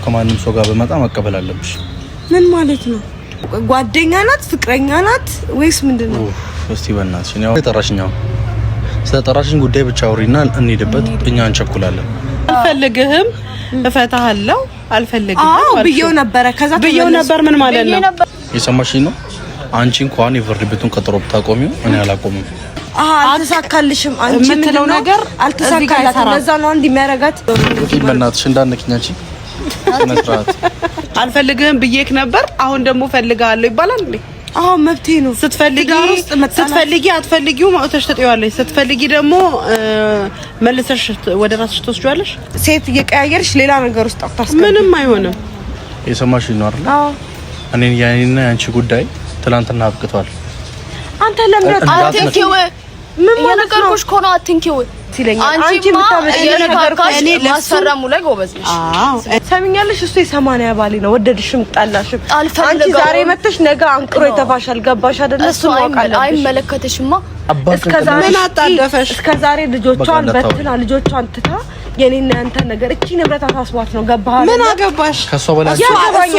ከማንም ሰው ጋር በመጣ መቀበል አለብሽ። ምን ማለት ነው? ጓደኛ ናት ፍቅረኛ ናት ወይስ ምንድነው? እስቲ በእናትሽ ነው የጠራሽኛው? ስለጠራሽኝ ጉዳይ ብቻ አውሪና እንሂድበት። እኛ እንቸኩላለን። አልፈልግህም እፈታሃለሁ አልፈልግህም ብዬው ነበር። ከዛ ብዬው ነበር ምን ማለት ነው? የሰማሽኝ ነው? አንቺ እንኳን የፍርድ ቤቱን ቀጠሮ ብታቆሚው እኔ አላቆምም። አልተሳካልሽም። አንቺ የምትለው ነገር አልተሳካላትም። ለዛ ነው አንድ የሚያረጋት። በእናትሽ እንዳነኪኛቺ ስነስርዓት አልፈልግህም ብዬክ ነበር። አሁን ደግሞ ፈልጋለሁ ይባላል እንዴ? መብቴ ነው። ስትፈልጊ አትፈልጊው ማውተሽ ተጠያለሽ። ስትፈልጊ ደግሞ መልሰሽ ወደ ራስሽ ተወስጂዋለሽ። ሴት እየቀያየርሽ ሌላ ነገር ውስጥ አታስቀምጪ። ምንም አይሆንም። የሰማሽኝ ነው አይደል? እኔን ያኔና ያንቺ ጉዳይ ትላንትና አብቅቷል። አንተ ለምን አትንኪው? ምን ማለት ነው? ኮኖ አትንኪው ሲለኛል። አንቺ እኔ ለማስፈራሙ ላይ ጎበዝ ነሽ። ሰሚኛለሽ? እሱ የ80 ባሌ ነው። ወደድሽም ጠላሽም አንቺ ዛሬ መተሽ ነገ አንቅሮ የተፋሻል። ገባሽ አይደል? እሱ አይመለከተሽማ። እስከዛሬ ምን አጣደፈሽ? እስከዛሬ ልጆቿን በትና ልጆቿን ትታ የኔና ያንተ ነገር እቺ ንብረት አሳስቧት ነው። ገባህ? ምን አገባሽ? ከሷ በላይ እሱ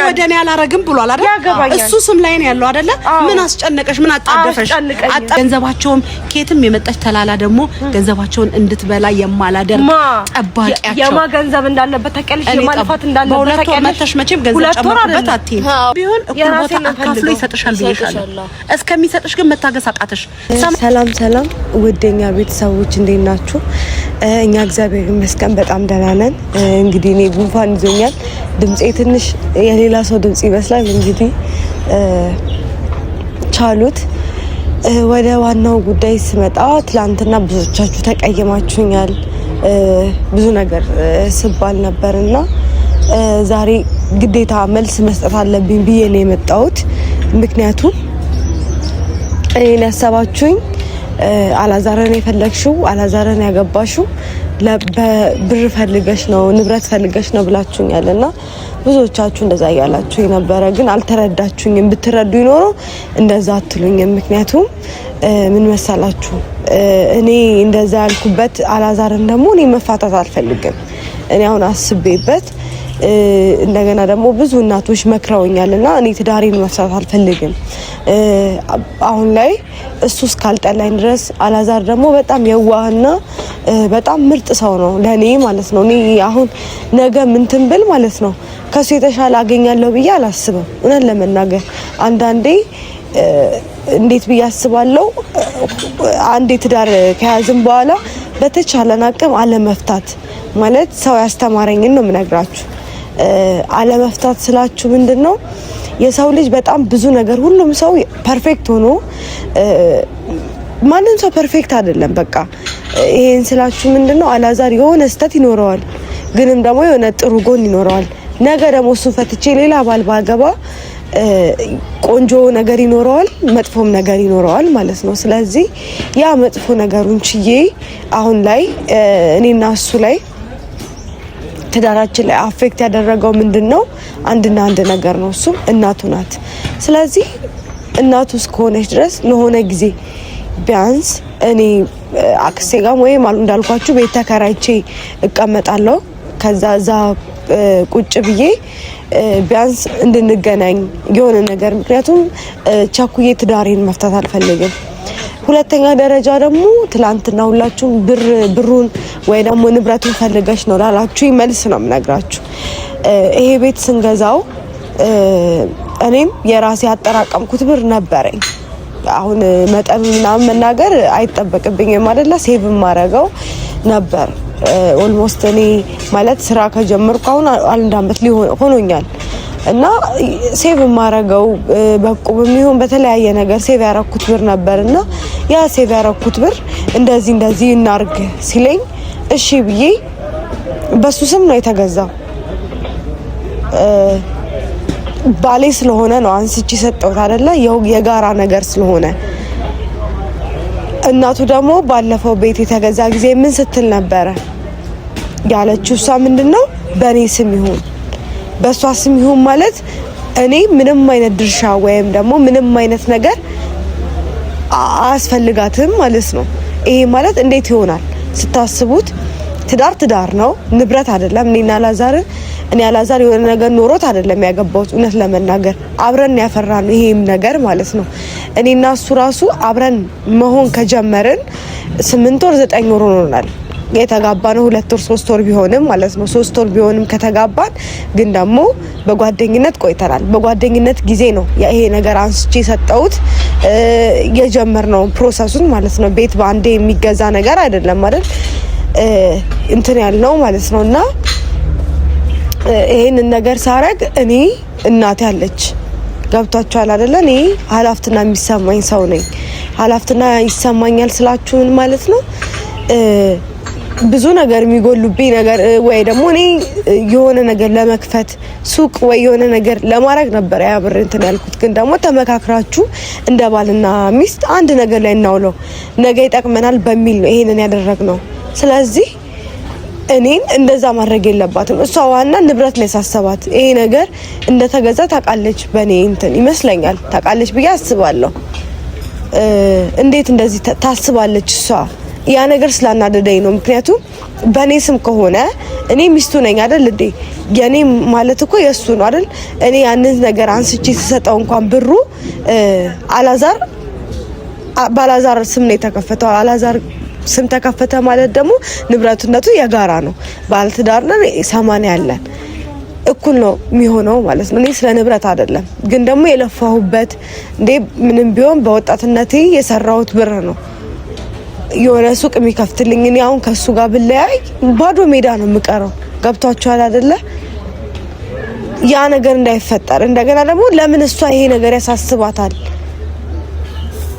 ወደኔ አላረግም ብሏል አይደል? እሱ ስም ላይ ነው ያለው አይደለ? ምን አስጨነቀሽ? ምን አጣደፈሽ? ገንዘባቸውም ኬትም የመጣች ተላላ ደግሞ ገንዘባቸውን እንድትበላ የማላደር ጠባቂያቸው የማ ገንዘብ እንዳለበት ታውቂያለሽ? የማልፋት እንዳለበት ታውቂያለሽ? መተሽ መቼም ገንዘብ ጨምሮበት አትይም። ቢሆን እኩል ቦታ አካፍሎ ይሰጥሻል ብዬሻለሁ። እስከሚሰጥሽ ግን መታገስ አቃተሽ። ሰላም ውደኛ ቤተሰቦች እንዴት ናችሁ? እኛ እግዚአብሔር ይመስገን በጣም ደህና ነን። እንግዲህ እኔ ጉንፋን ይዞኛል። ድምጼ ትንሽ የሌላ ሰው ድምጽ ይመስላል። እንግዲህ ቻሉት። ወደ ዋናው ጉዳይ ስመጣ ትላንትና ብዙዎቻችሁ ተቀየማችሁኛል። ብዙ ነገር ስባል ነበርና ዛሬ ግዴታ መልስ መስጠት አለብኝ ብዬ ነው የመጣሁት። ምክንያቱም እኔን ያሰባችሁኝ አላዛረን የፈለግሽው አላዛረን ያገባሽው ለብር ፈልገሽ ነው ንብረት ፈልገሽ ነው ብላችሁኛልና ብዙዎቻችሁ እንደዛ ያላችሁ የነበረ ግን አልተረዳችሁኝም። ብትረዱ ይኖር እንደዛ አትሉኝም። ምክንያቱም ምን መሰላችሁ እኔ እንደዛ ያልኩበት አላዛረን ደግሞ እኔ መፋታት አልፈልግም። እኔ አሁን አስቤበት እንደገና ደግሞ ብዙ እናቶች መክረውኛልና እኔ ትዳሬን መፍታት አልፈልግም። አሁን ላይ እሱ እስካልጠላኝ ድረስ አላዛር ደግሞ በጣም የዋህና በጣም ምርጥ ሰው ነው ለኔ ማለት ነው። እኔ አሁን ነገ ምንትን ብል ማለት ነው ከሱ የተሻለ አገኛለሁ ብዬ አላስብም። እውነት ለመናገር አንዳንዴ እንዴት ብዬ አስባለሁ አንዴ ትዳር ከያዝን በኋላ በተቻለን አቅም አለመፍታት ማለት ሰው ያስተማረኝን ነው የምነግራችሁ። አለመፍታት ስላችሁ ምንድነው የሰው ልጅ በጣም ብዙ ነገር ሁሉም ሰው ፐርፌክት ሆኖ ማንም ሰው ፐርፌክት አይደለም። በቃ ይሄን ስላችሁ ምንድነው አላዛር የሆነ ስተት ይኖረዋል፣ ግንም ደግሞ የሆነ ጥሩ ጎን ይኖረዋል። ነገ ደግሞ እሱን ፈትቼ ሌላ ባል ባገባ ቆንጆ ነገር ይኖረዋል፣ መጥፎም ነገር ይኖረዋል ማለት ነው። ስለዚህ ያ መጥፎ ነገሩን ችዬ አሁን ላይ እኔና እሱ ላይ ትዳራችን ላይ አፌክት ያደረገው ምንድነው አንድና አንድ ነገር ነው። እሱ እናቱ ናት። ስለዚህ እናቱ እስከሆነች ድረስ ለሆነ ጊዜ ቢያንስ እኔ አክስቴ ጋር ወይም እንዳልኳችሁ ቤት ተከራይቼ እቀመጣለሁ። ከዛ እዛ ቁጭ ብዬ ቢያንስ እንድንገናኝ የሆነ ነገር ምክንያቱም ቻኩዬ ትዳሬን መፍታት አልፈልግም። ሁለተኛ ደረጃ ደግሞ ትላንትና ሁላችሁም ብሩን ወይ ደግሞ ንብረቱን ፈልገሽ ነው ላላችሁ መልስ ነው የምነግራችሁ። ይሄ ቤት ስንገዛው እኔም የራሴ ያጠራቀምኩት ብር ነበረኝ። አሁን መጠን ምናምን መናገር አይጠበቅብኝም አይደለ? ሴቭ ማረገው ነበር ኦልሞስት እኔ ማለት ስራ ከጀመርኩ አሁን 1 አመት ሆኖኛል እና ሴቭ ማረገው በቁብም ይሁን በተለያየ ነገር ሴቭ ያረኩት ብር ነበርና ያ ሴቭ ያረኩት ብር እንደዚህ እናርግ ሲለኝ እሺ ብዬ በሱ ስም ነው የተገዛው። ባሌ ስለሆነ ነው አንስቺ ሰጠውት አይደለ? የጋራ ነገር ስለሆነ እናቱ ደግሞ ባለፈው ቤት የተገዛ ጊዜ ምን ስትል ነበረ ያለችው? እሷ ምንድነው በኔ ስም ይሁን በሷ ስም ይሁን ማለት እኔ ምንም አይነት ድርሻ ወይም ደግሞ ምንም አይነት ነገር አያስፈልጋትም ማለት ነው። ይሄ ማለት እንዴት ይሆናል ስታስቡት? ትዳር ነው፣ ንብረት አይደለም። እኔና አላዛር እኔ አላዛር የሆነ ነገር ኖሮት አይደለም ያገባሁት እውነት ለመናገር አብረን ያፈራነው ይሄም ነገር ማለት ነው እኔና እሱ ራሱ አብረን መሆን ከጀመርን 8 ወር 9 ወር ሆኖናል የተጋባነው 2 ወር 3 ወር ቢሆንም ማለት ነው 3 ወር ቢሆንም ከተጋባን ግን ደግሞ በጓደኝነት ቆይተናል በጓደኝነት ጊዜ ነው ይሄ ነገር አንስቼ ሰጠውት የጀመርነው ፕሮሰሱን ማለት ነው ቤት ባንዴ የሚገዛ ነገር አይደለም አይደል እንትን ያልነው ማለት ነውና ይሄንን ነገር ሳረግ እኔ እናቴ አለች ገብቷቸዋል አይደለ እኔ ኃላፊነትና የሚሰማኝ ሰው ነኝ ኃላፊነትና ይሰማኛል ስላችሁ ምን ማለት ነው ብዙ ነገር የሚጎሉብኝ ነገር ወይ ደግሞ እኔ የሆነ ነገር ለመክፈት ሱቅ ወይ የሆነ ነገር ለማድረግ ነበር ያብር እንትን ያልኩት ግን ደግሞ ተመካክራችሁ እንደ ባልና ሚስት አንድ ነገር ላይ እናውለው ነገ ይጠቅመናል በሚል ነው ይሄንን ያደረግነው ስለዚህ እኔን እንደዛ ማድረግ የለባትም እሷ ዋና ንብረት ላይ ሳሰባት ይሄ ነገር እንደተገዛ ታቃለች በኔ እንትን ይመስለኛል ታቃለች ብዬ አስባለሁ እንዴት እንደዚህ ታስባለች እሷ ያ ነገር ስላናደደኝ ነው ምክንያቱም በኔ ስም ከሆነ እኔ ሚስቱ ነኝ አይደል እንዴ የኔ ማለት እኮ የሱ ነው አይደል እኔ ያንን ነገር አንስቼ ተሰጠው እንኳን ብሩ አላዛር ባላዛር ስም ነው የተከፈተው አላዛር ስም ተከፈተ ማለት ደግሞ ንብረቱነቱ የጋራ ነው ባልትዳር ነን 80 ያለን እኩል ነው የሚሆነው ማለት ነው እኔ ስለ ንብረት አይደለም ግን ደግሞ የለፋሁበት እንዴ ምንም ቢሆን በወጣትነቴ የሰራሁት ብር ነው የሆነ ሱቅ የሚከፍትልኝ እኔ አሁን ከሱ ጋር ብለያይ ባዶ ሜዳ ነው የምቀረው ገብቷችኋል አይደለ ያ ነገር እንዳይፈጠር እንደገና ደግሞ ለምን እሷ ይሄ ነገር ያሳስባታል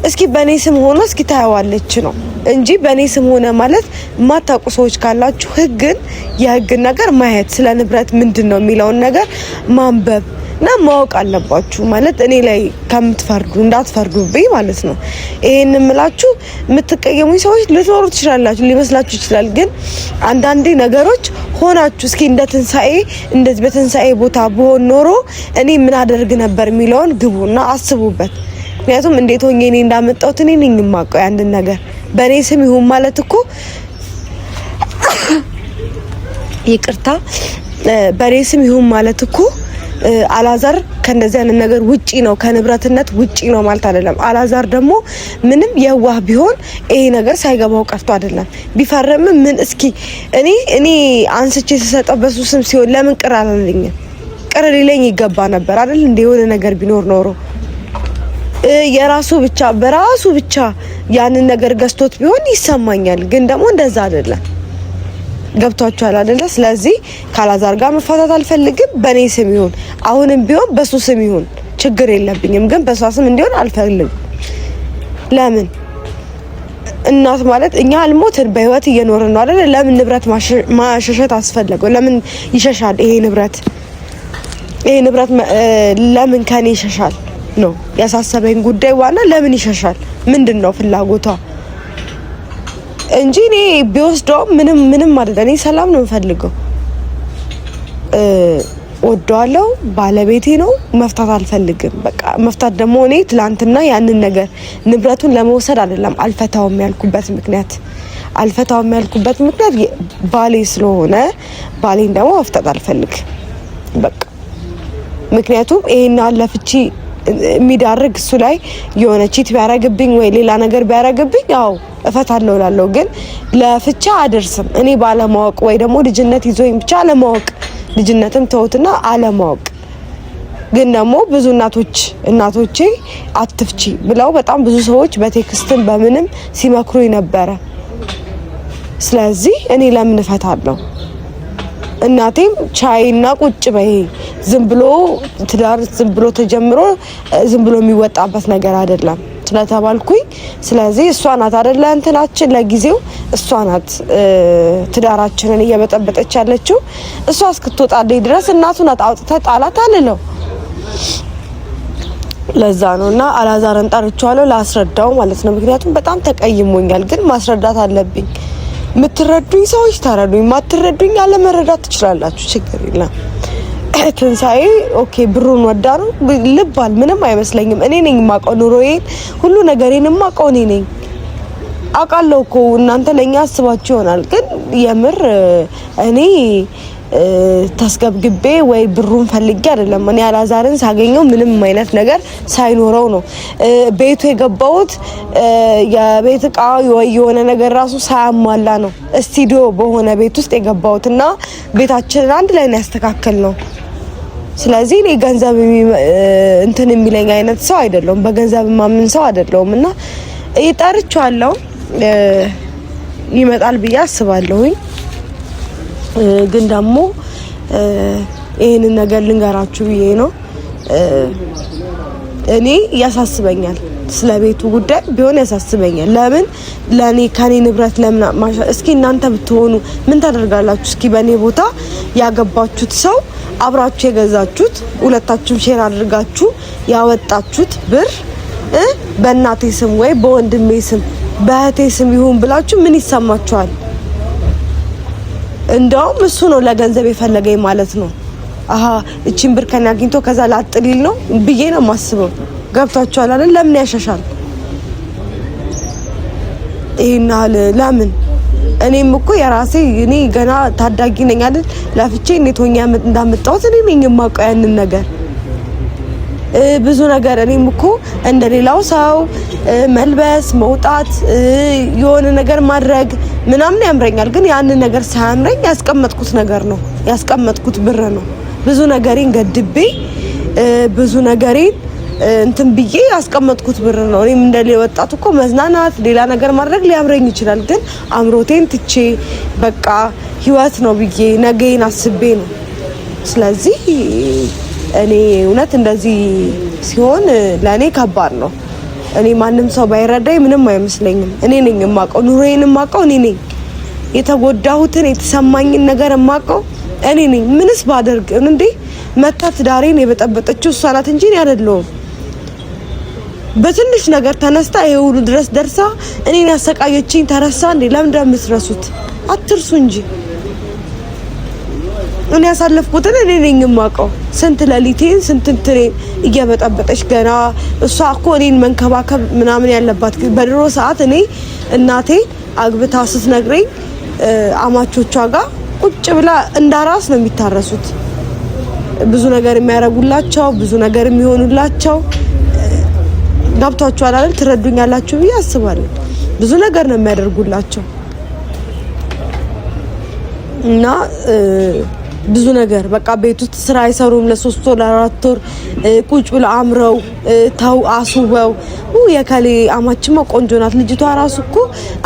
እስኪ በኔ ስም ሆኖ እስኪ ታያዋለች ነው እንጂ በኔ ስም ሆነ ማለት ማታውቁ ሰዎች ካላችሁ ህግን የህግን ነገር ማየት ስለ ንብረት ምንድነው የሚለውን ነገር ማንበብ እና ማወቅ አለባችሁ ማለት እኔ ላይ ከምትፈርዱ እንዳትፈርዱብኝ ማለት ነው ይሄን እምላችሁ የምትቀየሙኝ ሰዎች ልትኖሩ ትችላላችሁ ሊመስላችሁ ይችላል ግን አንዳንዴ ነገሮች ሆናችሁ እስኪ እንደ ትንሳኤ እንደዚህ በትንሳኤ ቦታ በሆን ኖሮ እኔ ምን አደርግ ነበር የሚለውን ግቡና አስቡበት ምክንያቱም እንዴት ሆኜ እኔ እንዳመጣሁት እኔ ነኝ የማውቀው አንድ ነገር በኔ ስም ይሁን ማለት እኮ ይቅርታ በኔ ስም ይሁን ማለት እኮ አላዛር ከነዚህ አይነት ነገር ውጪ ነው ከንብረትነት ውጪ ነው ማለት አይደለም አላዛር ደግሞ ምንም የዋህ ቢሆን ይሄ ነገር ሳይገባው ቀርቶ አይደለም ቢፈርም ምን እስኪ እኔ አንስቼ ተሰጠው በሱ ስም ሲሆን ለምን ቅር አላለኝ ቅር ሊለኝ ይገባ ነበር አይደል እንደ የሆነ ነገር ቢኖር ኖሮ የራሱ ብቻ በራሱ ብቻ ያንን ነገር ገስቶት ቢሆን ይሰማኛል ግን ደግሞ እንደዛ አይደለም ገብቷችኋል አይደለ ስለዚህ ካላዛር ጋር መፋታት አልፈልግም በኔ ስም ይሁን አሁንም ቢሆን በሱ ስም ይሁን ችግር የለብኝም ግን በሷ ስም እንዲሆን አልፈልግም ለምን እናት ማለት እኛ አልሞትን በህይወት እየኖርን ነው አይደል ለምን ንብረት ማሸሸት አስፈልገው ለምን ይሸሻል ይሄ ንብረት ለምን ከኔ ይሸሻል ነው ያሳሰበኝ ጉዳይ ዋና ለምን ይሸሻል ምንድነው ፍላጎቷ እንጂ እኔ ቢወስደው ምንም አይደለም እኔ ሰላም ነው የምፈልገው ወደዋለው ባለቤቴ ነው መፍታት አልፈልግም በቃ መፍታት ደግሞ እኔ ትላንትና ያንን ነገር ንብረቱን ለመውሰድ አይደለም አልፈታውም ያልኩበት ምክንያት ባሌ ስለሆነ ባሌን ደግሞ መፍታት አልፈልግ በቃ ምክንያቱም ይሄን አለፍቺ የሚዳርግ እሱ ላይ የሆነ ቺት ቢያረግብኝ ወይ ሌላ ነገር ቢያረግብኝ ያው እፈታለሁ እላለሁ ግን ለፍቻ አደርስም እኔ ባለማወቅ ወይ ደግሞ ልጅነት ይዞኝ ብቻ አለማወቅ ልጅነትም ተውትና አለማወቅ ግን ደግሞ ብዙ እናቶቼ አትፍቺ ብለው በጣም ብዙ ሰዎች በቴክስትም በምንም ሲመክሩኝ ነበረ ስለዚህ እኔ ለምን እፈታለሁ እናቴም ቻይና ቁጭ በይ ዝም ብሎ ትዳር ዝም ብሎ ተጀምሮ ዝም ብሎ የሚወጣበት ነገር አይደለም ስለተባልኩኝ ስለዚህ እሷ ናት አይደለ እንትናችን ለጊዜው እሷ ናት ትዳራችንን እየበጠበጠች ያለችው እሷ እስክትወጣልኝ ድረስ እናቱ ናት አውጥታ ጣላት አልለው ለዛ ነውና አላዛርን ጠርቻለሁ ላስረዳው ማለት ነው ምክንያቱም በጣም ተቀይሞኛል ግን ማስረዳት አለብኝ ምትረዱኝ ሰዎች ታረዱኝ ማትረዱኝ ያለ መረዳት ትችላላችሁ ችግር የለም ትንሳኤ ኦኬ ብሩን ወዳ ነው ልባል ምንም አይመስለኝም እኔ ነኝ ማቀው ኑሮዬን ሁሉ ነገሬን ማቀው እኔ ነኝ አቃለው እኮ እናንተ ለኛ አስባችሁ ይሆናል ግን የምር እኔ ተስገብግቤ ወይ ብሩን ፈልጌ አይደለም። እኔ አላዛርን ሳገኘው ምንም አይነት ነገር ሳይኖረው ነው ቤቱ የገባሁት። የቤት ዕቃ ወይ የሆነ ነገር ራሱ ሳያሟላ ነው ስቱዲዮ በሆነ ቤት ውስጥ የገባሁትና ቤታችንን አንድ ላይ ነው ያስተካከልነው። ስለዚህ እኔ ገንዘብ እንትን የሚለኝ አይነት ሰው አይደለሁም፣ በገንዘብ ማምን ሰው አይደለሁም እና እየጠርቻለሁ ይመጣል ብዬ አስባለሁኝ። ግን ደግሞ ይሄንን ነገር ልንገራችሁ ብዬ ነው። እኔ ያሳስበኛል፣ ስለቤቱ ጉዳይ ቢሆን ያሳስበኛል። ለምን ለኔ ከኔ ንብረት ለምን እስኪ እናንተ ብትሆኑ ምን ታደርጋላችሁ? እስኪ በኔ ቦታ ያገባችሁት ሰው አብራችሁ የገዛችሁት ሁለታችሁም ሼር አድርጋችሁ ያወጣችሁት ብር በእናቴ ስም ወይ በወንድሜ ስም በእህቴ ስም ይሁን ብላችሁ ምን ይሰማችኋል? እንደውም እሱ ነው ለገንዘብ የፈለገኝ ማለት ነው። እቺን ብር ከኔ አግኝቶ ከዛ ላጥሊል ነው ብዬ ነው ማስበው። ገብታችኋል አይደል? ለምን ያሻሻል ይሄናል? ለምን እኔም እኮ የራሴ እኔ ገና ታዳጊ ነኝ አይደል? ለፍቼ ኔቶኛ እንዳመጣሁት እኔ ነኝ የማውቀው ያንን ነገር ብዙ ነገር። እኔም እኮ እንደሌላው ሰው መልበስ መውጣት የሆነ ነገር ማድረግ ምናምን ያምረኛል። ግን ያንን ነገር ሳያምረኝ ያስቀመጥኩት ነገር ነው፣ ያስቀመጥኩት ብር ነው። ብዙ ነገሬን ገድቤ ብዙ ነገሬን እንትን ብዬ ያስቀመጥኩት ብር ነው። እኔም እንደሌላ ወጣት እኮ መዝናናት ሌላ ነገር ማድረግ ሊያምረኝ ይችላል። ግን አምሮቴን ትቼ በቃ ህይወት ነው ብዬ ነገዬን አስቤ ነው። ስለዚህ እኔ እውነት እንደዚህ ሲሆን ለኔ ከባድ ነው። እኔ ማንም ሰው ባይረዳኝ ምንም አይመስለኝም። እኔ ነኝ የማውቀው፣ ኑሮዬን የማውቀው እኔ ነኝ። የተጎዳሁትን የተሰማኝን ነገር የማውቀው እኔ ነኝ። ምንስ ባደርግ እንዴ መታት ዳሬን የበጠበጠችው እሷ ናት እንጂ እኔ አይደለሁም። በትንሽ ነገር ተነስታ ይሁሉ ድረስ ደርሳ እኔን ያሰቃየችኝ ተረሳ እንዴ? ለምን እንደምትረሱት አትርሱ እንጂ እኔ ያሳለፍኩትን እኔ ነኝ የማውቀው። ስንት ለሊቴን ስንት ትሬን እየበጠበጠች ገና እሷ እኮ እኔን መንከባከብ ምናምን ያለባት በድሮ ሰዓት እኔ እናቴ አግብታ ስትነግረኝ አማቾቿ ጋር ቁጭ ብላ እንዳራስ ነው የሚታረሱት። ብዙ ነገር የሚያረጉላቸው ብዙ ነገር የሚሆኑላቸው ገብቷችኋል አይደል? ትረዱኛላችሁ ብዬ አስባለሁ። ብዙ ነገር ነው የሚያደርጉላቸው እና ብዙ ነገር በቃ ቤት ውስጥ ስራ አይሰሩም። ለ3 ወር ለ4 ወር ቁጭ ብለው አምረው ታው አሱበው የካሌ አማችማ ቆንጆ ናት ልጅቷ ራሱ እኮ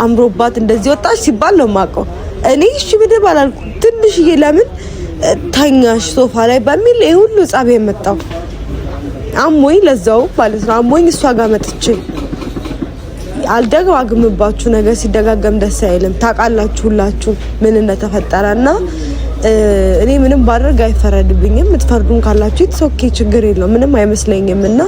አምሮባት እንደዚህ ወጣች ሲባል ነው የማውቀው። እኔ እሺ ምድብ አላልኩ። ትንሽዬ ለምን ታኛሽ ሶፋ ላይ በሚል ይሄ ሁሉ ጻብ የመጣው አሞኝ ለዛው ማለት ነው። አሞኝ እሷ ጋር መጥቼ አልደጋግምባችሁ ነገር ሲደጋገም ደስ አይልም። ታውቃላችሁ ሁላችሁ ምን እንደተፈጠረና እኔ ምንም ባደርግ አይፈረድብኝም። የምትፈርዱን ካላችሁ ኢትስ ኦኬ ችግር የለው ምንም አይመስለኝምና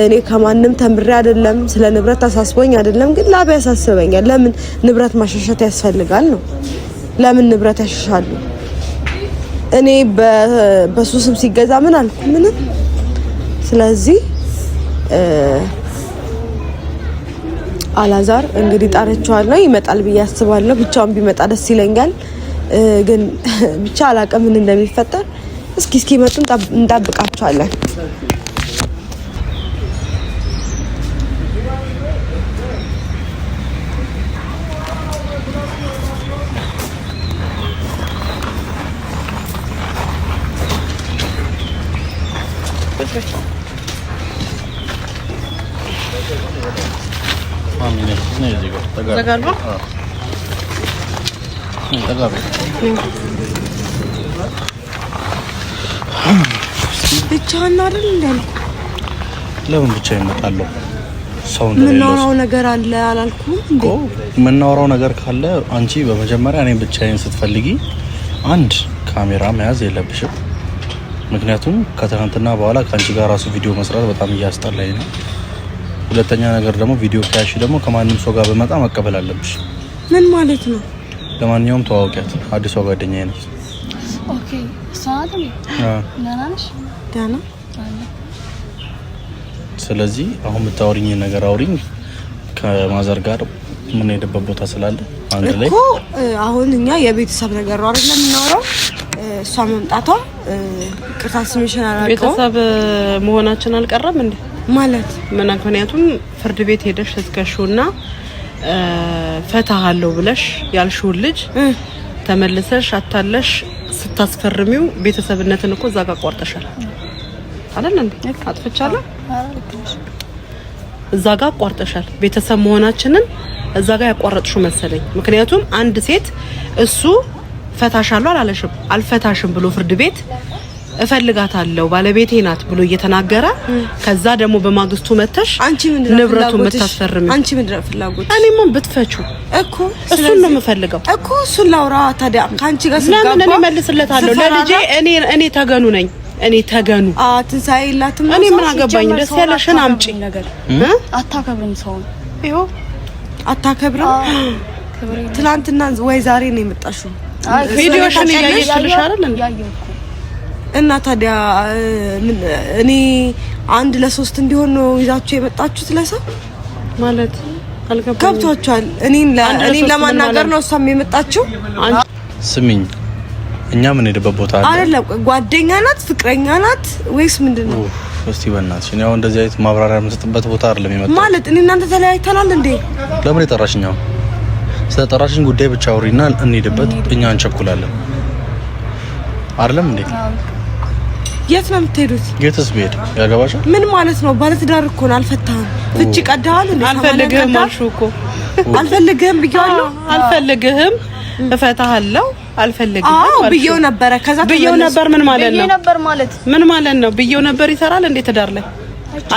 እኔ ከማንም ተምሬ አይደለም ስለ ንብረት አሳስቦኝ አይደለም። ግን ላብ ያሳስበኛል። ለምን ንብረት ማሻሻት ያስፈልጋል ነው? ለምን ንብረት ያሻሻሉ? እኔ በሱስም ሲገዛ ምን አልኩ? ምንም። ስለዚህ አላዛር እንግዲህ ጣረቻለሁ ይመጣል ብዬ አስባለሁ። ብቻውን ቢመጣ ደስ ይለኛል። ግን ብቻ አላውቅም ምን እንደሚፈጠር። እስኪ መጡ እንጠብቃቸዋለን። ብቻህን አይደል እንዳልኩ? ለምን ብቻ ይመጣለሁ? ሰው ምናወራው ነገር አለ አላልኩም እንዴ? ምናወራው ነገር ካለ አንቺ በመጀመሪያ እኔን ብቻዬን ስትፈልጊ አንድ ካሜራ መያዝ የለብሽም። ምክንያቱም ከትናንትና በኋላ ከአንቺ ጋር ራሱ ቪዲዮ መስራት በጣም እያስጠላኝ ነው። ሁለተኛ ነገር ደግሞ ቪዲዮ ካያሽ ደግሞ ከማንም ሰው ጋር በመጣ መቀበል አለብሽ። ምን ማለት ነው? ለማንኛውም ተዋውቂያት፣ አዲሷ ጓደኛዬ ነች። ኦኬ ሰዓትም ናናሽ ዳና። ስለዚህ አሁን የምታወሪኝ ነገር አውሪኝ። ከማዘር ጋር ምን ሄደበት ቦታ ስላለ አንድ ላይ እኮ አሁን እኛ የቤተሰብ ነገር ነው አይደል የምናወራው? እሷ መምጣቷ ቅርታ ስምሽን አላውቀው ቤተሰብ መሆናችን አልቀረም እንዴ ማለት ምክንያቱም ፍርድ ቤት ሄደሽ ስትከሹና ፈታሃለው ብለሽ ያልሽው ልጅ ተመልሰሽ አታለሽ ስታስፈርሚው ቤተሰብነትን እኮ እዛ ጋር ቆርጠሻል አይደል እንዴ አጥፍቻለሁ እዛ ጋር ቆርጠሻል ቤተሰብ መሆናችንን እዛ ጋር ያቋረጥሽው መሰለኝ ምክንያቱም አንድ ሴት እሱ ፈታሻለሁ አላለሽም አልፈታሽም ብሎ ፍርድ ቤት እፈልጋታለሁ ባለቤቴ ናት ብሎ እየተናገረ ከዛ ደግሞ በማግስቱ መተሽ ንብረቱን መታስፈርሚው አንቺ ምንድነው ፍላጎት እኔም ብትፈቹ እኮ እሱን ነው የምፈልገው እኮ እሱን ላውራ ታዲያ ካንቺ ጋር ስጋባ ለምን እኔ መልስለታለሁ ለልጄ እኔ ተገኑ ነኝ እኔ ተገኑ ትንሳኤ የላትም እኔ ምን አገባኝ ደስ ያለሽን አምጪ አታከብርም ሰው ይሄው አታከብርም ትላንትና ወይ ዛሬ ነው የመጣሽው ቪዲዮሽን እያየሽልሽ አይደል እንዴ እና ታዲያ እኔ 1-3 እንዲሆን ነው ይዛችሁ የመጣችሁት ለሰው ማለት አልገባኝም ከብቷችኋል እኔን ለማናገር ነው እሷም የመጣችው ስሚኝ እኛ ምን ሄደበት ቦታ አይደለም ጓደኛ ናት ፍቅረኛ ናት ወይስ ምንድነው እስቲ በእናትሽ ነው እንደዚህ አይነት ማብራሪያ የምትሰጥበት ቦታ አይደለም የመጣው ማለት እኔ እናንተ ተለያይተናል እንዴ ለምን የጠራሽኛው ስለጠራሽኝ ጉዳይ ብቻ አውሪና እንሄድበት እኛ እንቸኩላለን አይደለም እንዴ የት ነው የምትሄዱት የትስ ብሄድ ያገባሻል ምን ማለት ነው ባለትዳር እኮ ነው አልፈታህም ፍቺ ቀዳሃል እንዴ አልፈልግህም አልሽው እኮ አልፈልግህም ብያለሁ አልፈልግህም እፈታሃለሁ አልፈልግህም ብየው ነበር ከዛ ብየው ነበር ምን ማለት ነው ብየው ነበር ይሰራል እንዴ ትዳር ላይ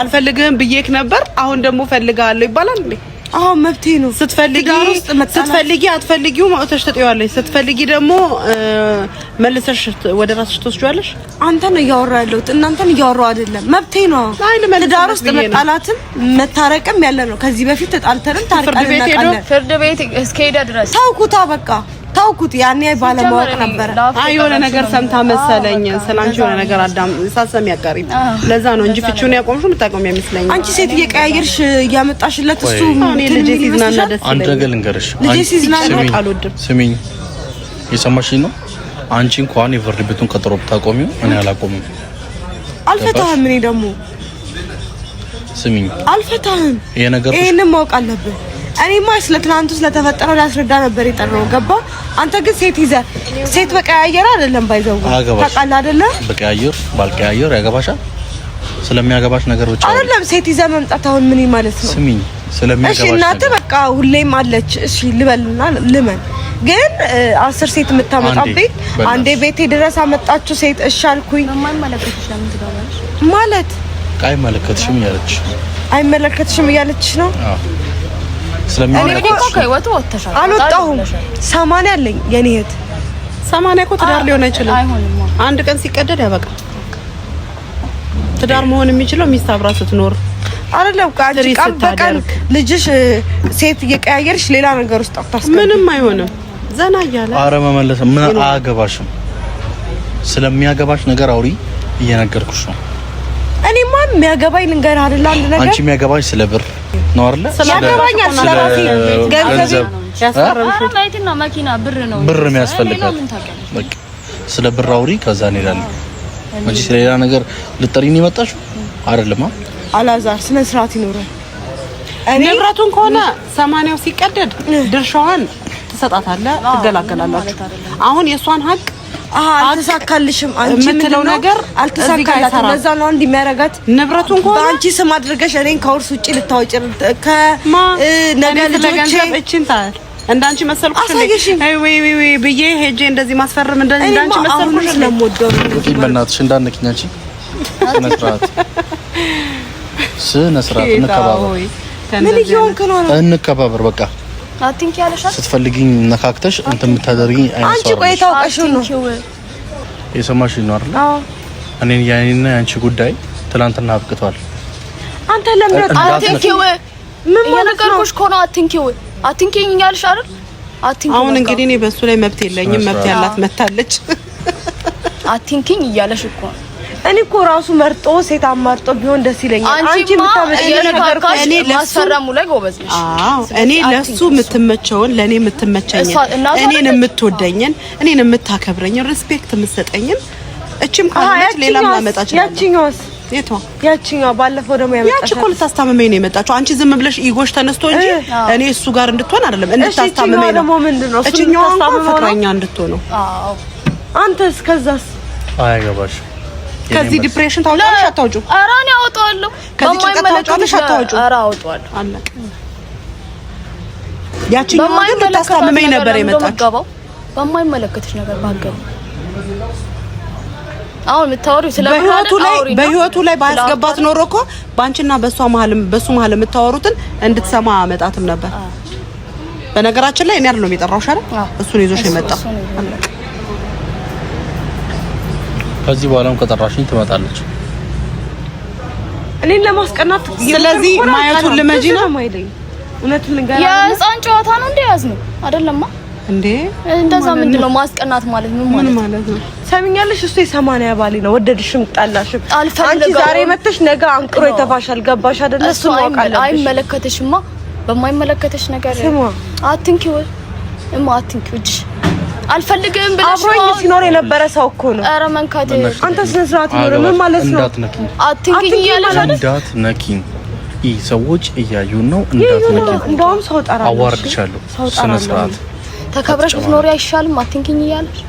አልፈልግህም ብዬክ ነበር አሁን ደግሞ ፈልጋለሁ ይባላል እንዴ መብቴ ነው ስትፈልጊ አትፈልጊው ማውተሽ ተጠያለሽ ስትፈልጊ ደግሞ መልሰሽ ወደ ራስሽ ተወስጂዋለሽ አንተ ነው ያወራለው እናንተ ነው ያወራው አይደለም መብቴ ነው ትዳር ውስጥ መጣላትም መታረቅም ያለ ነው ከዚህ በፊት ተጣልተንም ታርቀን ፍርድ ቤት እስከሄደ ድረስ ታውኩት ያኔ ባለማወቅ ነበር የሆነ ነገር ሰምታ መሰለኝ ስላንቺ የሆነ ነገር ሳሰሚ ያቀሪ ለዛ ነው እንጂ ፍቺውን ያቆምሽው የምታቆም አይመስለኝ አንቺ ሴት እየቀያየርሽ ያመጣሽለት እሱ ልጅ ሲዝናና ደስ አንድ ነገር ልንገርሽ ልጅ ሲዝናና አልወድም ስሚኝ የሰማሽኝ ነው አንቺ እንኳን የፍርድ ቤቱን ቀጠሮ ብታቆሚው እኔ አላቆምም አልፈታህም እኔ ደግሞ ስሚኝ አልፈታህም ይሄንን ማወቅ አለብህ እኔማ ስለትላንቱ ስለተፈጠረው ላስረዳ ነበር የጠራው ገባ አንተ ግን ሴት በቀያየር አይደለም ባይዘው ታውቃለህ አይደለ በቀያየር ባልቀያየር ያገባሻል ስለሚያገባሽ ነገር ብቻ አይደለም ሴት ይዘህ መምጣት አሁን ምን ማለት ነው ስሚኝ ስለሚያገባሽ እሺ እናንተ በቃ ሁሌም አለች እሺ ልበልና ልመን ግን 10 ሴት የምታመጣበት አንዴ ቤቴ ድረስ አመጣችሁ ሴት እሺ አልኩኝ ማለት አይመለከትሽም እያለች አይመለከትሽም እያለች ነው ስለሚያገባሽ ከህይወቱ ወጥተሻል አልወጣሁም 80 አለኝ የኔ እህት 80 እኮ ትዳር ሊሆን አይችልም አንድ ቀን ሲቀደድ ያበቃል ትዳር መሆን የሚችለው ሚስት አብራ ስትኖር አይደለም በቀን ልጅሽ ሴት እየቀያየርሽ ሌላ ነገር ውስጥ አታስቀምጪ ምንም አይሆንም ዘና እያለ ኧረ መመለስ ምን አያገባሽም ስለሚያገባሽ ነገር አውሪ እየነገርኩሽ ነው እኔማ የሚያገባኝ ነገር አይደል አንድ ነገር አንቺ የሚያገባሽ ስለ ብር ነው አይደል ያገባኛል ስለ ራሴ ገንዘብ ያስፈራራሽው ላይትና መኪና ብር ነው ብር የሚያስፈልጋል በቃ ስለ ብር አውሪ ከዛ እንሄዳለን እንጂ ስለሌላ ነገር ልጠሪኝ ይመጣሽ አይደለም አላዛር ስነ ስርዓት ይኖረው ንብረቱን ከሆነ 80ው ሲቀደድ ድርሻዋን ትሰጣታለህ ትገላገላላችሁ አሁን የሷን ሀቅ አልተሳካልሽም አንቺ የምትለው ነገር አልተሳካላትም ለዛ ነው እንዲመረጋት ንብረቱን ከሆነ በአንቺ ስም አድርገሽ እኔን ከውርስ ውጪ ልታወጪ ከነገ ልጆቼ እቺን ታል እንዳንቺ መሰልኩሽ ወይ ብዬ ሄጄ እንደዚህ ማስፈርም እንዳንቺ መሰልኩሽ ስለምወደው በእናትሽ እንዳንክኛቺ ስነ ስርዓት እንከባበር ምን ይሆንክ ነው እንከባበር በቃ አትንኪ ያለሻት ስትፈልጊኝ ነካክተሽ እንትን የምታደርጊኝ አይነት አንቺ ቆይ ታውቀሽው ነው የሰማሽኝ ነው አይደል እኔ ያኔና ያንቺ ጉዳይ ትላንትና አብቅቷል አንተ ለምን አትንኪው ምን ነገርኩሽ እኮ ነው አትንኪኝ ያልሽ አይደል አትንኪ አሁን እንግዲህ እኔ በሱ ላይ መብት የለኝም መብት ያላት መታለች አትንኪኝ እያለሽ እኮ እኔ እኮ ራሱ መርጦ ሴት አማርጦ ቢሆን ደስ ይለኛል። አንቺ እኔ ማሰራሙ ላይ ጎበዝ ነሽ። አዎ እኔ ለሱ የምትመቸውን ለኔ የምትመቸኝን እኔን የምትወደኝን እኔን የምታከብረኝን ሪስፔክት የምትሰጠኝን እቺም ካለች ሌላም ላመጣች ያቺኛውስ የቷ ያቺኛው ባለፈው ደግሞ ያመጣች ያቺ እኮ ልታስታምመኝ ነው የመጣችው። አንቺ ዝም ብለሽ ኢጎሽ ተነስቶ እንጂ እኔ እሱ ጋር እንድትሆን አይደለም እንድታስታምመኝ ነው። እቺኛው ፍቅረኛ እንድትሆን ነው። አዎ አንተስ ከዛስ አያገባሽ። ከዚህ ዲፕሬሽን ታውጫለሽ አታውጩ? ኧረ እኔ አወጣዋለሁ። በማይመለከትሽ አታውጩ? ኧረ አወጣዋለሁ። አለቀ። ያቺኛው ግን ልታስታምመኝ ነበር የመጣችው። በማይመለከትሽ ነገር ባገባ አሁን የምታወሪው ስለ በህይወቱ ላይ ባስገባት ኖሮ እኮ ባንቺና በሱ መሀል የምታወሩትን እንድትሰማ አመጣትም ነበር። በነገራችን ላይ እኔ አይደለም የጠራሁሽ አይደል? እሱ ነው ይዞሽ የመጣው። ከዚህ በኋላም ከጠራሽኝ ትመጣለች እኔን ለማስቀናት። ስለዚህ ማየቱን ልመጂ ነው ማይለኝ እውነቱን ንገራ። የህፃን ጨዋታ ነው እንደ ያዝነው አይደለማ እንዴ? እንደዛ ምንድነው ማስቀናት ማለት ምን ማለት ነው? ሰሚኛለሽ? እሱ የ80 ባሊ ነው። ወደድሽም ጠላሽም አንቺ ዛሬ መተሽ ነገ አንቅሮ ይተፋሻል። ገባሽ አይደለ? እሱ ማውቃለሽ። አይመለከተሽማ። በማይመለከተሽ ነገር አትንኪው አትንኪው እጅ አልፈልግም ብለሽ አብሮኝ ሲኖር የነበረ ሰው እኮ ነው። ኧረ መንካቴ አንተ ስነ ስርዓት ይኖር ምን ማለት ነው? አትንኪኝ እያለሽ አይደል? እንዳትነኪኝ ሰዎች እያዩን ነው። እንዳትነኪኝ እንደውም ሰው ጠራለሽ። አዋርድሻለሁ። ስነ ስርዓት ተከብረሽ ብትኖሪ አይሻልም? አትንኪኝ እያለሽ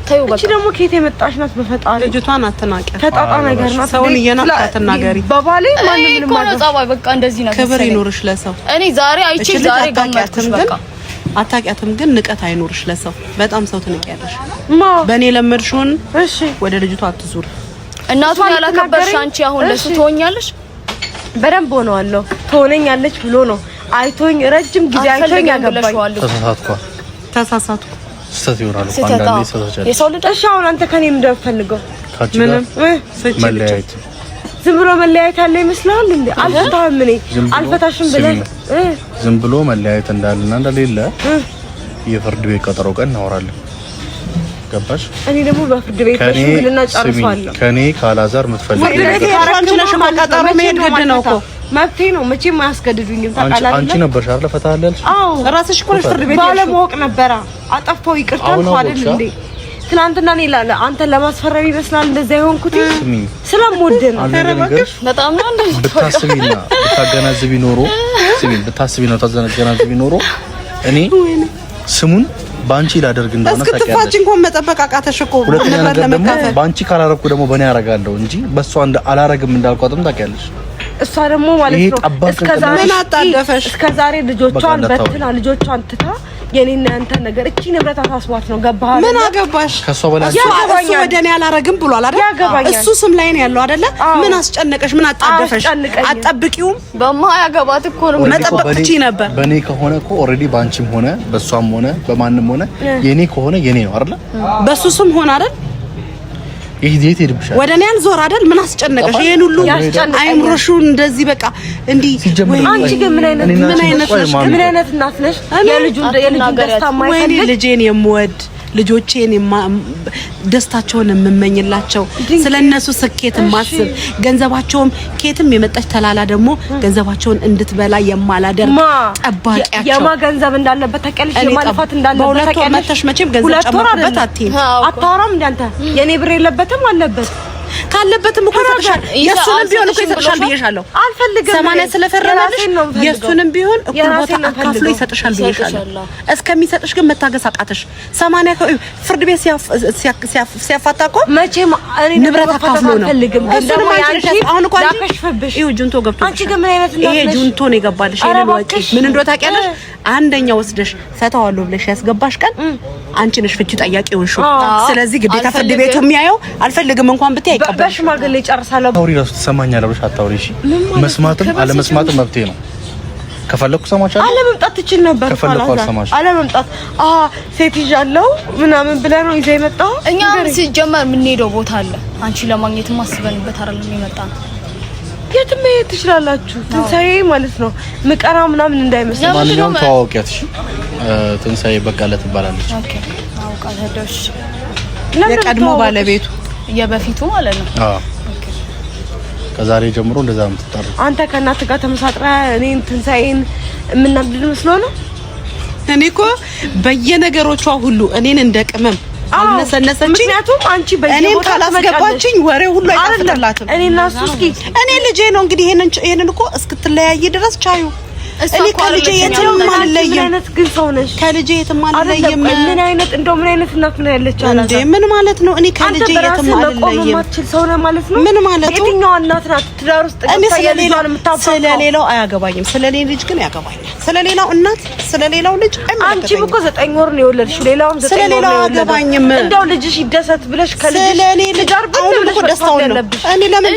ተይው በቃ። እቺ ደግሞ ከየት የመጣሽ ናት? በፈጣሪ ልጅቷን አትናቂያት። ተጣጣ ነገር ናት። ሰውን እየናቃት ተናገሪ። በባሌ ማንንም ማለት ጸባይ በቃ እንደዚህ ነው። ክብር ይኖርሽ ለሰው። እኔ ዛሬ አይቼ ዛሬ ገመትኩሽ በቃ። አታውቂያትም ግን ንቀት አይኖርሽ ለሰው። በጣም ሰው ትንቂያለሽ። በእኔ ለመድሽውን እሺ ወደ ልጅቷ አትዙር። እናቱን ያላከበርሽ አንቺ አሁን ለሱ ትሆኛለሽ። በደንብ ሆነዋለሁ ትሆነኛለች ብሎ ነው አይቶኝ ረጅም ጊዜ አይቶኝ ያገባኝ። ተሳሳትኩ ስህተት ይሆናል እኮ አንዳንዴ ሰዎች የሰው ልጅ። እሺ አሁን አንተ ከኔ ምንድነው ፈልገው? ምንም መለያየት ዝም ብሎ መለያየት አለ ይመስላል እንዴ? አልፈታህም እኔ አልፈታሽም ብለህ ዝም ብሎ መለያየት እንዳለና እንደሌለ የፍርድ ቤት ቀጠሮ ቀን እናወራለን። ገባሽ? እኔ ደግሞ በፍርድ ቤት ሽምግልና ጨርሷለሁ። ከኔ ካላዛር የምትፈልጊው ፍርድ ቤት ካራንቺ ነሽ ማቀጠሮ መሄድ ግድ ነው እኮ መብቴ ነው። መቼም አያስገድዱኝም። ታውቃለህ አንቺ ነበርሽ አይደል ፈታለልሽ? አዎ ራስሽ እኮ ነሽ ፍርድ ቤት ባለማወቅ ነበረ። አጠፋው ይቅርታ እንኳን አይደል እንዴ? ትናንትና እኔ አንተን ለማስፈረም ይመስላል እንደዛ የሆንኩት ስለምወድ ነው። በጣም ነው እንዴ? ብታስቢና ብታገናዝቢ ኖሮ ብታስቢና ታገናዝቢ ኖሮ እኔ ስሙን ባንቺ ላደርግ እንደሆነ ታውቂያለሽ። እስክትፋጭ እንኳን መጠበቅ አቃተሽ እኮ። ሁለተኛ ነገር ደግሞ ባንቺ ካላረኩ ደግሞ በእኔ ያረጋለሁ እንጂ በሷ አላረግም እንዳልኳትም ታውቂያለሽ። እሷ ደግሞ ማለት ነው እስከዛሬ ልጆቿን በትና ልጆቿን ትታ የኔና ያንተ ነገር እቺ ንብረት አሳስቧት ነው። ገባህ? ምን አገባሽ? ከሷ በላይ እሱ ወደኔ አላረግም ብሏል አይደል? እሱ ስም ላይ ነው ያለው አይደል? ምን አስጨነቀሽ? ምን አጣደፈሽ? አጠብቂውም በማያገባት እኮ ነው መጠበቅ ትቺ ነበር። በኔ ከሆነ እኮ ኦሬዲ ባንቺም ሆነ በሷም ሆነ በማንም ሆነ የኔ ከሆነ የኔ ነው አይደል? በሱ ስም ሆነ አይደል? ይሄ ዴት ይድብሻል። ወደኔ ያልዞር አይደል? ምን አስጨነቀሽ? ይሄን ሁሉ አይምሮሹን እንደዚህ በቃ እንዲ አንቺ ግን ምን አይነት እናት ነሽ? የልጁን ደስታ ማይፈልግ ልጄን የምወድ ልጆቼን ደስታቸውን የምመኝላቸው ስለነሱ ስኬት ማስብ ገንዘባቸውም ኬትም የመጣች ተላላ ደግሞ ገንዘባቸውን እንድትበላ የማላደርግ ጠባቂያቸው የማ ገንዘብ እንዳለበት ተቀልሽ የማልፋት እንዳለበት ተቀልሽ መተሽ መቼም ገንዘብ ጨምሮበት አታወራም እንዴ አንተ? የኔ ብር የለበትም አለበት ካለበትም እኮ ይሰጥሻል። የሱንም ቢሆን እኮ ይሰጥሻል ብዬሻለሁ። አልፈልግም 80 ስለፈረመልሽ የሱንም ቢሆን እኩል ቦታ አካፍሎ ይሰጥሻል ብዬሻለሁ። እስከሚሰጥሽ ግን መታገስ አቃተሽ። 80 ፍርድ ቤት ሲያፋታ እኮ መቼም ንብረት አካፍሎ ነው። እሱንም አሁን እኮ ያከሽፈብሽ ይኸው ጁንቶ ገብቶ አንቺ ግን ምን አይነት ይሄ ጁንቶ ነው የገባልሽ። ይሄን ወጪ ምን እንደው ታውቂያለሽ? አንደኛ ወስደሽ ፈታዋለሁ ብለሽ ያስገባሽ ቀን አንቺ ነሽ ፍቺ ጠያቂው እሺ። ስለዚህ ግዴታ ፍርድ ቤቱ የሚያየው አልፈልግም እንኳን ብትይ አይቀበልሽ። በሽማግሌ ጨርሳለሁ። አውሪ ራሱ ትሰማኛለህ ብለሽ አታውሪ። እሺ መስማትም አለመስማትም መብቴ ነው። ከፈለኩ ሰማቻለሁ። አለመምጣት ትችል ነበር። አለመምጣት ሴት ይዣለሁ ምናምን ብለህ ነው ይዘህ የመጣው። እኛም ሲጀመር የምንሄደው ቦታ አለ። አንቺ ለማግኘት ማስበንበት አይደለም የመጣው። የትም መሄድ ትችላላችሁ። ትንሳኤ ማለት ነው ምቀራ ምናምን እንዳይመስል። ማንኛውም ተዋወቂያት። እሺ ትንሳኤ በቃለ ትባላለች። ኦኬ አውቃለሁ። የቀድሞ ባለቤቱ የበፊቱ ማለት ነው። አዎ ከዛሬ ጀምሮ እንደዛ ነው የምትጠራው። አንተ ከእናት ጋር ተመሳጥራ እኔን ትንሳኤን የምናብድ መስሎ ነው። እኔ እኮ በየነገሮቿ ሁሉ እኔን እንደ ቅመም አልነሰነሰችኝ። ምክንያቱም አንቺ እኔን ካላስገባችኝ ወሬ ሁሉ አይጣፍጥላትም። እኔና እሱ እስኪ እኔ ልጄ ነው እንግዲህ ይሄንን እኮ እስክትለያይ ድረስ ቻዩ። እኔ ከልጄ የትም አልለይም። ምን አይነት ግን ሰው ነሽ? ከልጄ የትም አልለይም። ምን አይነት እንደው ምን አይነት እናት ነው ያለች አላዛ እንዴ? ምን ማለት ነው? እኔ ከልጄ የትም አልለይም ማትችል ሰው ነው ማለት ነው? ምን ማለት ነው? የትኛው እናት ናት ትዳር ውስጥ ገብታ የልጇን የምታፋው? ስለሌላው አያገባኝም። ስለሌላ ልጅ ግን ያገባኛል። ስለሌላው እናት ስለሌላው ልጅ አንቺም እኮ 9 ወር ነው የወለድሽው። ሌላውም 9 ወር ነው። ስለሌላው አያገባኝም። እንደው ልጅሽ ይደሰት ብለሽ ከልጅሽ ትዳር ብለሽ ደስታው ነው። እኔ ለምን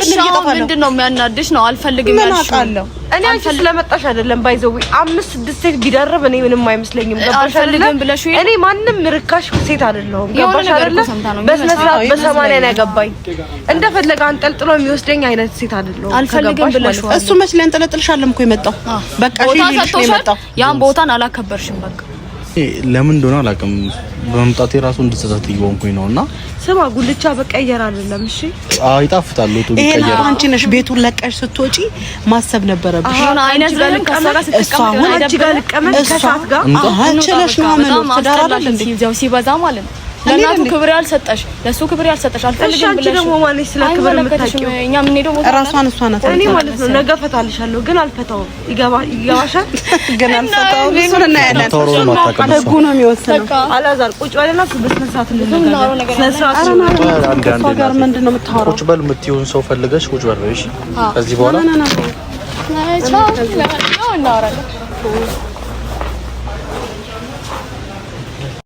ምንድነው የሚያናድሽ ነው? አልፈልግም ያልሽው እኔ አንቺ ስለመጣሽ አይደለም ባይዘው 5-6 ሴት ቢደርብ እኔ ምንም አይመስለኝም። ገባሽ አይደል? እኔ ማንንም ርካሽ ሴት አይደለሁም። ገባሽ አይደል? በስነስርዓት በ80 ነው ያገባኝ። እንደፈለገ አንጠልጥሎ የሚወስደኝ አይነት ሴት አይደለሁም። አልፈልግም ብለሽ እሱ መች ሊያንጠለጥልሻለም እኮ የመጣው በቃ እሺ ልጅ ነው የመጣው። ያን ቦታን አላከበርሽም። በቃ ለምን እንደሆነ አላውቅም። በመምጣቴ ራሱ እንድትሰጣት ይወንኩኝ ነውና ስማ ጉልቻ በቀየር አይደለም። እሺ ይጣፍጣል። ወጡ ቢቀየር አንቺ ነሽ ቤቱን ለቀሽ ስትወጪ ማሰብ ነበረብሽ። ሆነ አይነት ለልከሰራ ስትቀመጥ አንቺ ጋር ልቀመጥ ከሻት ጋር አንቺለሽ ነው ማለት ትዳር አይደል እንዴ? ሲይዘው ሲበዛ ማለት ነው። ለናቱ ክብር ያልሰጠሽ ለሱ ክብር ያልሰጠሽ አልፈልግም ብለሽ ደግሞ ማለት ስለ ክብር የምታውቂው እኛ ምን ሄደው ቦታ ራሷን እሷ ናት። እኔ ማለት ነው ነገ ፈታልሻለሁ ግን አልፈታውም። ይገባሻል? ግን አልፈታውም። እሱን እናያለን። ህጉ ነው የሚወስነው። አላዛር ቁጭ በልና በስነ ስርዓት እንነጋገር። ስነ ስርዓት ጋር ምንድነው የምታወራው? ቁጭ በል የምትይውን ሰው ፈልገሽ ቁጭ በል። እሺ ከዚህ በኋላ እናወራለን።